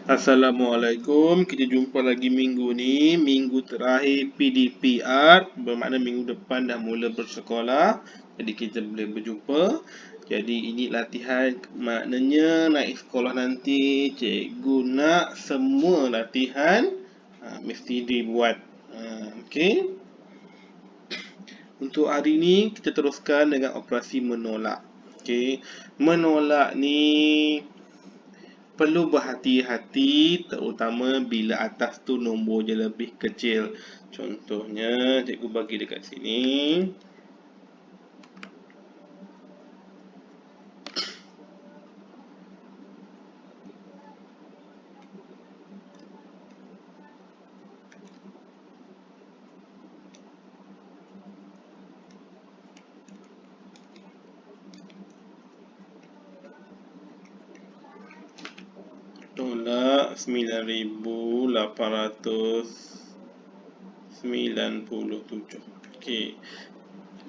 Assalamualaikum, kita jumpa lagi minggu ni, minggu terakhir PDPR, bermakna minggu depan dah mula bersekolah. Jadi kita boleh berjumpa. Jadi ini latihan, maknanya naik sekolah nanti cikgu nak semua latihan mesti dibuat. Okey. Untuk hari ni kita teruskan dengan operasi menolak. Okey. Menolak ni perlu berhati-hati terutama bila atas tu nombornya lebih kecil. Contohnya cikgu bagi dekat sini. Tolak 9,897. Okey.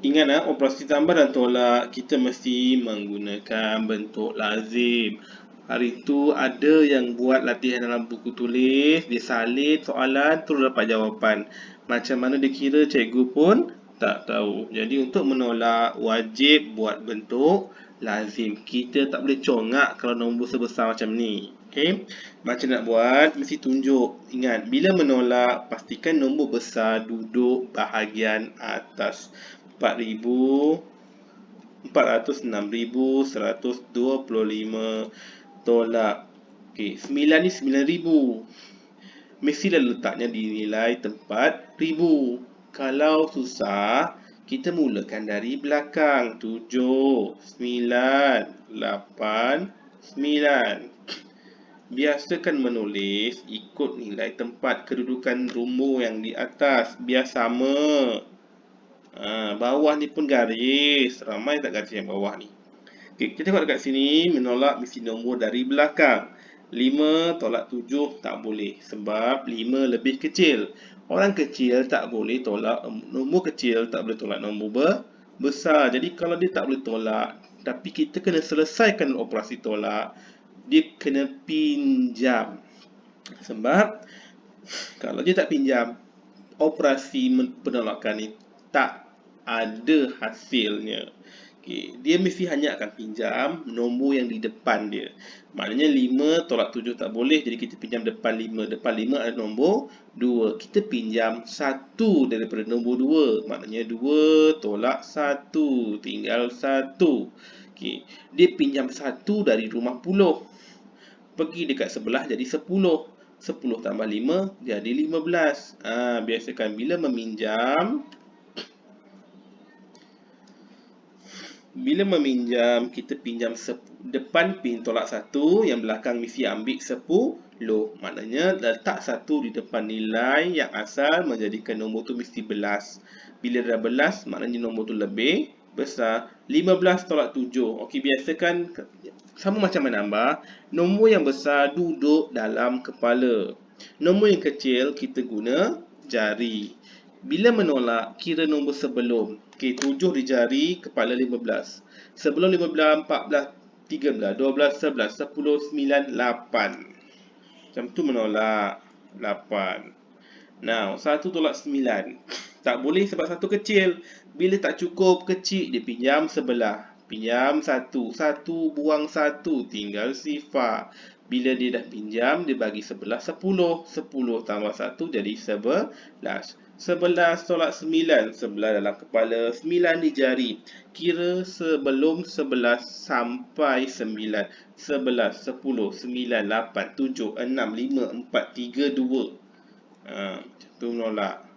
Ingat operasi tambah dan tolak kita mesti menggunakan bentuk lazim. Hari tu ada yang buat latihan dalam buku tulis, dia salin soalan terus dapat jawapan. Macam mana dia kira cikgu pun tak tahu. Jadi untuk menolak wajib buat bentuk lazim. Kita tak boleh congak kalau nombor sebesar macam ni. Okey. Macam nak buat mesti tunjuk. Ingat bila menolak pastikan nombor besar duduk bahagian atas. 4,125 tolak. Okey, 9 ni 9,000. Mestilah letaknya di nilai tempat ribu. Kalau susah, kita mulakan dari belakang. 7, 9, 8, 9. Biasakan menulis ikut nilai tempat kedudukan nombor yang di atas. Biar sama. Bawah ni pun garis. Ramai tak garis yang bawah ni. Okay, kita tengok dekat sini. Menolak mesti nombor dari belakang. 5 tolak 7 tak boleh. Sebab 5 lebih kecil. Orang kecil tak boleh tolak nombor kecil. Tak boleh tolak nombor besar. Jadi kalau dia tak boleh tolak. Tapi kita kena selesaikan operasi tolak. Dia kena pinjam. Sebab kalau dia tak pinjam, operasi penolakan ni tak ada hasilnya. Okay. Dia mesti hanya akan pinjam nombor yang di depan dia. Maknanya 5 tolak 7 tak boleh. Jadi kita pinjam depan 5. Depan 5 ada nombor 2. Kita pinjam 1 daripada nombor 2. Maknanya 2 tolak 1. Tinggal 1. Okay. Dia pinjam 1 dari rumah puluh. Pergi dekat sebelah jadi 10. 10 tambah 5 jadi 15. Biasakan bila meminjam kita pinjam depan pin tolak 1, yang belakang mesti ambil 10. Maknanya letak 1 di depan nilai yang asal menjadikan nombor tu mesti belas. Bila dah belas maknanya nombor tu lebih besar. 15 tolak 7. Okey, biasakan sama macam menambah. Nombor yang besar duduk dalam kepala. Nombor yang kecil kita guna jari. Bila menolak, kira nombor sebelum. Okey, 7 di jari, kepala 15. Sebelum 15, 14, 13, 12, 11, 10, 9, 8. Macam tu menolak 8. Now, 1 tolak 9. Tak boleh sebab 1 kecil. Bila tak cukup kecil, dia pinjam sebelah. Pinjam 1. 1 buang 1, tinggal sifar. Bila dia dah pinjam, dia bagi sebelah 10. 10 tambah 1 jadi 11. 11 tolak 9. 11 dalam kepala, 9 di jari. Kira sebelum 11 sampai 9. 11, 10, 9, 8, 7, 6, 5, 4, 3, 2. Macam tu menolak.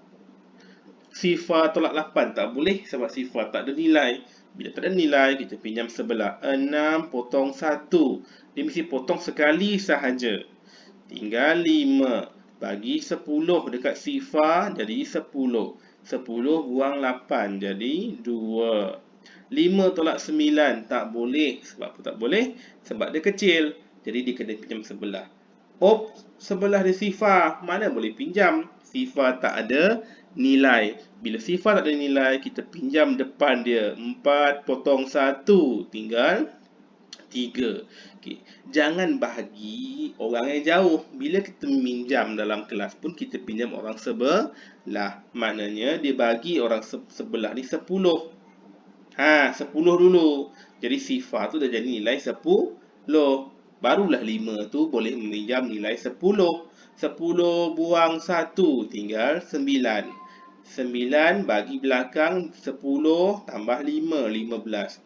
Sifar tolak 8 tak boleh sebab sifar tak ada nilai. Bila tak ada nilai, kita pinjam sebelah. 6 potong 1. Dia mesti potong sekali sahaja. Tinggal 5. Bagi 10 dekat sifar jadi 10. 10 buang 8 jadi 2. 5 tolak 9 tak boleh. Sebab apa tak boleh? Sebab dia kecil. Jadi dia kena pinjam sebelah. Sebelah dia sifar. Mana boleh pinjam? Sifar tak ada nilai. Bila sifar tak ada nilai, kita pinjam depan dia. 4 potong 1 tinggal 3. Okay. Jangan bahagi orang yang jauh. Bila kita minjam dalam kelas pun, kita pinjam orang sebelah. Maknanya dia bagi orang sebelah ni 10. 10 dulu. Jadi sifar tu dah jadi nilai 10. Barulah 5 tu boleh meminjam nilai 10. 10 buang 1 tinggal 9. 9 bagi belakang 10 tambah 5, 15.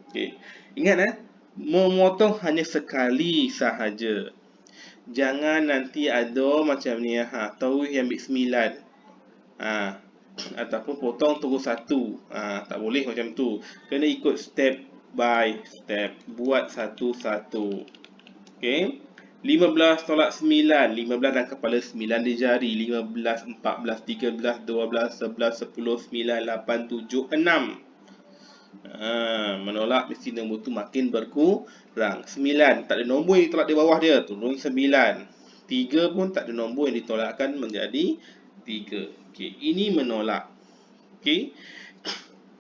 Okay. Ingat memotong hanya sekali sahaja. Jangan nanti ada macam ni, tahu yang ambil 9. Ataupun potong terus 1. Tak boleh macam tu. Kena ikut step by step. Buat satu-satu. Okay. 15 tolak 9. 15 dalam kepala 9 di jari. 15, 14, 13, 12, 11, 10, 9, 8, 7, 6. Menolak mesti nombor tu makin berkurang. 9 tak ada nombor yang ditolak di bawah dia, turun 9. 3 pun tak ada nombor yang ditolakkan menjadi 3. Okey, ini menolak. Okey.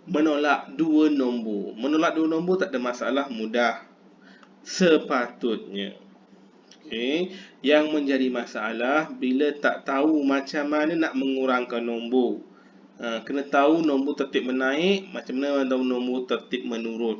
Menolak 2 nombor. Menolak 2 nombor tak ada masalah, mudah. Sepatutnya. Okey, yang menjadi masalah bila tak tahu macam mana nak mengurangkan nombor. Kena tahu nombor tertib menaik, macam mana tahu nombor tertib menurun.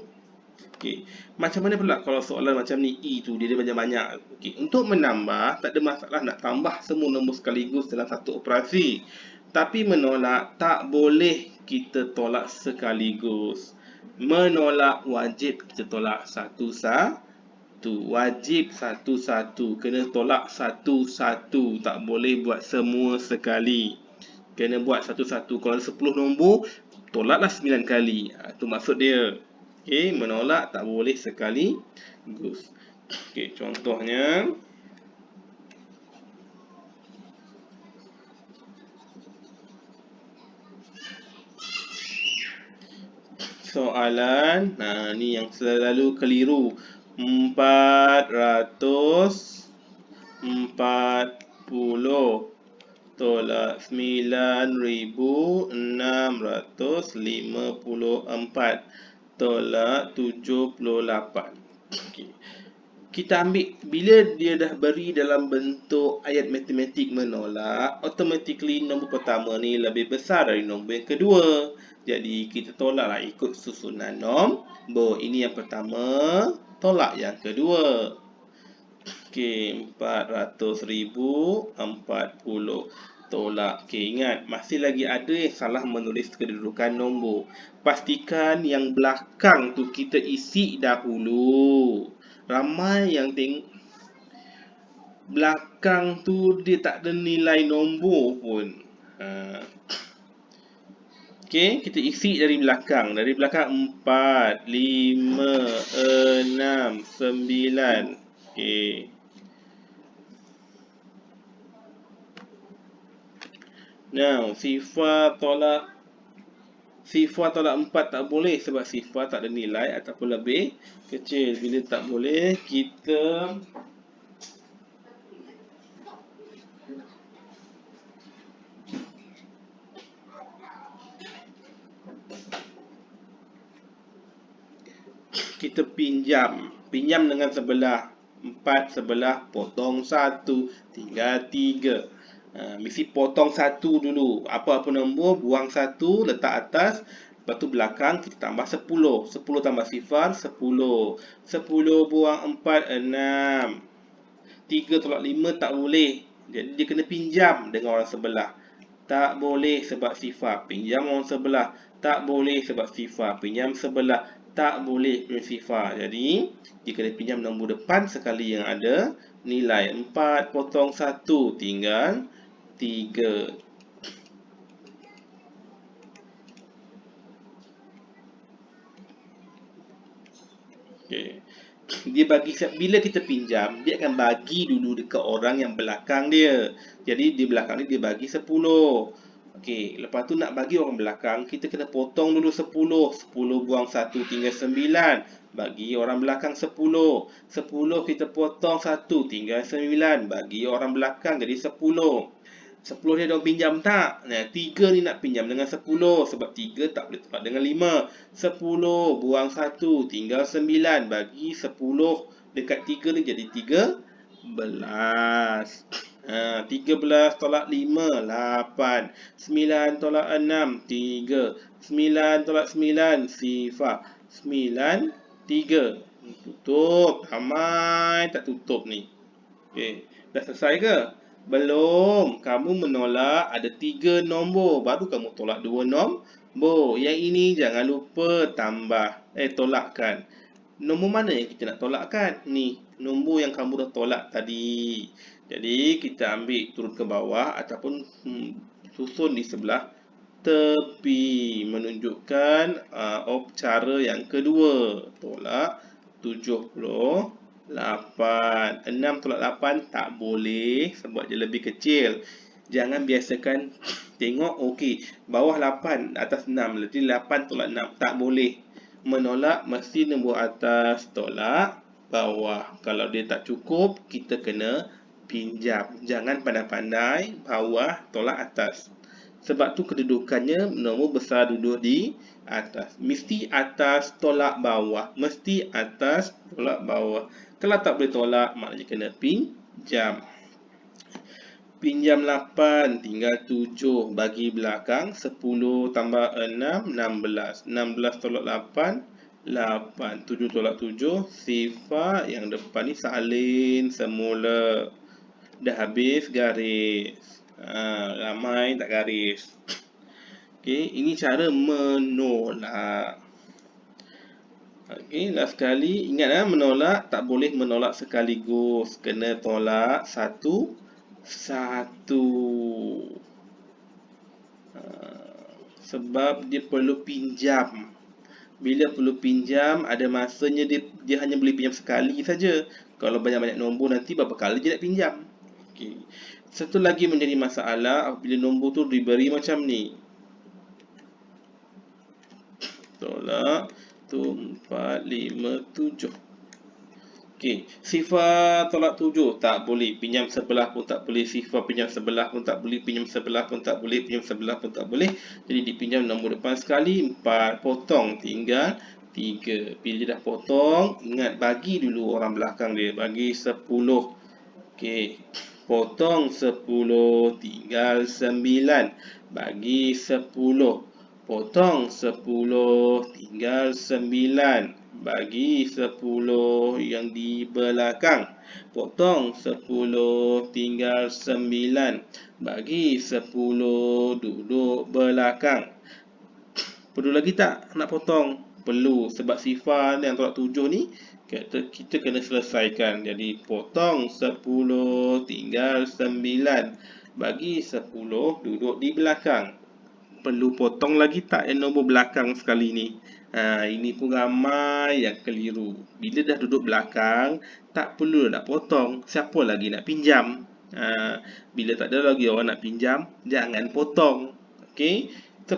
Okey, macam mana pula kalau soalan macam ni, E tu dia banyak-banyak. Okey, untuk menambah tak ada masalah nak tambah semua nombor sekaligus dalam satu operasi. Tapi menolak tak boleh kita tolak sekaligus. Menolak wajib kita tolak satu-satu. Wajib satu-satu. Kena tolak satu-satu. Tak boleh buat semua sekali. Kena buat satu-satu. Kalau 10 nombor, tolaklah 9 kali. Itu maksud dia. Okey, menolak tak boleh sekaligus. Okey, contohnya. Soalan, ni yang selalu keliru. 440 tolak 9.654 tolak 78. Okay. Kita ambil, bila dia dah beri dalam bentuk ayat matematik menolak, automatically nombor pertama ni lebih besar dari nombor yang kedua. Jadi kita tolaklah ikut susunan nombor. Ini yang pertama, tolak yang kedua. Okey, 400,040 tolak. Okey, ingat masih lagi ada yang salah menulis kedudukan nombor. Pastikan yang belakang tu kita isi dahulu. Ramai yang tengok belakang tu dia tak ada nilai nombor pun. Okey, kita isi dari belakang. Dari belakang 4, 5, 6, 9. Okey. Now, sifar tolak 4 tak boleh sebab sifar tak ada nilai ataupun lebih kecil. Bila tak boleh, kita pinjam dengan sebelah. 4 sebelah, potong 1, tinggal 3. Mesti potong 1 dulu. Apa-apa nombor, buang 1, letak atas. Lepas tu belakang, kita tambah 10. 10 tambah sifar, 10. 10 buang 4, 6. 3 tolak 5 tak boleh. Jadi dia kena pinjam dengan orang sebelah. Tak boleh sebab sifar. Pinjam orang sebelah. Tak boleh sebab sifar. Pinjam sebelah. Tak boleh pinjam sifar. Jadi, dia kena pinjam nombor depan sekali yang ada nilai. 4 potong 1 tinggal 3. Okay. Dia bagi, bila kita pinjam, dia akan bagi dulu dekat orang yang belakang dia. Jadi di belakang ni dia bagi 10. Okey, lepas tu nak bagi orang belakang, kita kena potong dulu 10. 10 buang 1 tinggal 9. Bagi orang belakang 10. 10 kita potong 1 tinggal 9. Bagi orang belakang jadi 10. 10 dia orang pinjam tak? Nah, 3 ni nak pinjam dengan 10 sebab 3 tak boleh tolak dengan 5. 10 buang 1 tinggal 9 bagi 10 dekat 3 ni jadi 13. 13 tolak 5 8. 9 tolak 6 3. 9 tolak 9 sifar 9 3. Tutup. Ramai tak tutup ni. Okey, dah selesai ke? Belum. Kamu menolak ada 3 nombor. Baru kamu tolak 2 nombor. Yang ini jangan lupa tolakkan. Nombor mana yang kita nak tolakkan? Ni, nombor yang kamu dah tolak tadi. Jadi, kita ambil turun ke bawah ataupun susun di sebelah tepi. Menunjukkan cara yang kedua. Tolak 78. 6 tolak 8 tak boleh sebab dia lebih kecil. Jangan biasakan tengok okey, bawah 8 atas 6, jadi 8 tolak 6 tak boleh. Menolak mesti nombor atas tolak bawah. Kalau dia tak cukup, kita kena pinjam. Jangan pandai-pandai bawah tolak atas. Sebab tu kedudukannya nombor besar duduk di atas. Mesti atas tolak bawah. Mesti atas tolak bawah. Kalau tak boleh tolak, maknanya kena pinjam. Pinjam 8 tinggal 7 bagi belakang 10 tambah 6 16. 16 tolak 8 8. 7 tolak 7 sifar yang depan ni salin semula. Dah habis garis. Ramai tak garis. Okey, ini cara menolak. Okey, last sekali ingat menolak tak boleh menolak sekaligus. Kena tolak satu. Sebab dia perlu pinjam. Bila perlu pinjam, ada masanya dia hanya boleh pinjam sekali saja. Kalau banyak-banyak nombor nanti berapa kali dia nak pinjam. Okey. Satu lagi menjadi masalah apabila nombor tu diberi macam ni. Tolak 4 5 7. Okey, sifar tolak 7 tak boleh, pinjam sebelah pun tak boleh, sifar pinjam sebelah pun tak boleh, pinjam sebelah pun tak boleh, pinjam sebelah pun tak boleh. Jadi dipinjam nombor depan sekali 4, potong tinggal 3. Bila dia dah potong, ingat bagi dulu orang belakang dia, bagi 10. Okey, potong 10 tinggal 9, bagi 10. Potong 10 tinggal 9 bagi 10 yang di belakang. Potong 10 tinggal 9 bagi 10 duduk belakang. Perlu lagi tak nak potong? Perlu, sebab sifar yang tolak 7 ni kita kena selesaikan. Jadi potong 10 tinggal 9 bagi 10 duduk di belakang. Perlu potong lagi tak yang nombor belakang sekali ni? Ini pun ramai yang keliru. Bila dah duduk belakang, tak perlu nak potong. Siapa lagi nak pinjam? Bila tak ada lagi orang nak pinjam, jangan potong. Okey? 10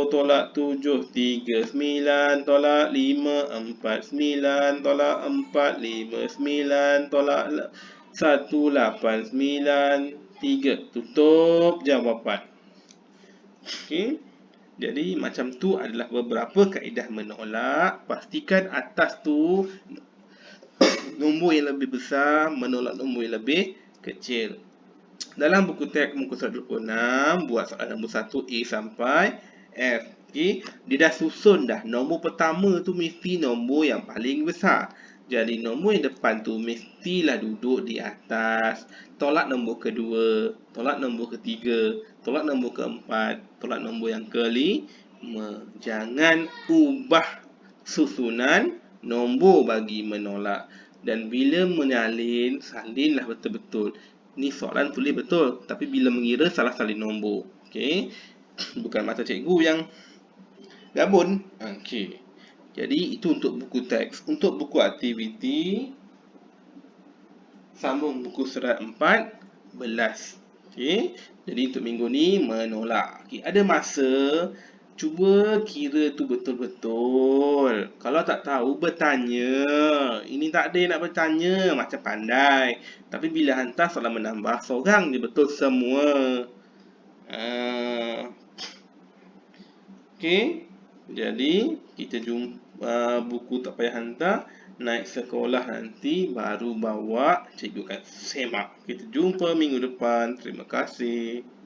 tolak 7 3. 9 tolak 5 4. 9 tolak 4 5. 9 tolak 1 8. 9 3. Tutup jawapan. Okey. Jadi macam tu adalah beberapa kaedah menolak. Pastikan atas tu nombor yang lebih besar menolak nombor yang lebih kecil. Dalam buku teks muka surat 26, buat soalan nombor 1 A sampai F. Okey, dia dah susun dah. Nombor pertama tu mesti nombor yang paling besar. Jadi nombor yang depan tu mestilah duduk di atas. Tolak nombor kedua, tolak nombor ketiga, tolak nombor keempat, tolak nombor yang kelima. Jangan ubah susunan nombor bagi menolak. Dan bila menyalin, salinlah betul-betul. Ni soalan tulis betul, tapi bila mengira salah salin nombor. Okey. Bukan mata cikgu yang gabun. Okey. Jadi itu untuk buku teks. Untuk buku aktiviti, sambung buku surat 14. Okey. Jadi untuk minggu ni menolak. Okey, ada masa cuba kira tu betul-betul. Kalau tak tahu bertanya. Ini tak ada nak bertanya, macam pandai. Tapi bila hantar soalan menambah seorang dia betul semua. Okey, jadi kita jumpa buku tak payah hantar. Naik sekolah nanti baru bawa, cikgu akan semak. Kita jumpa minggu depan. Terima kasih.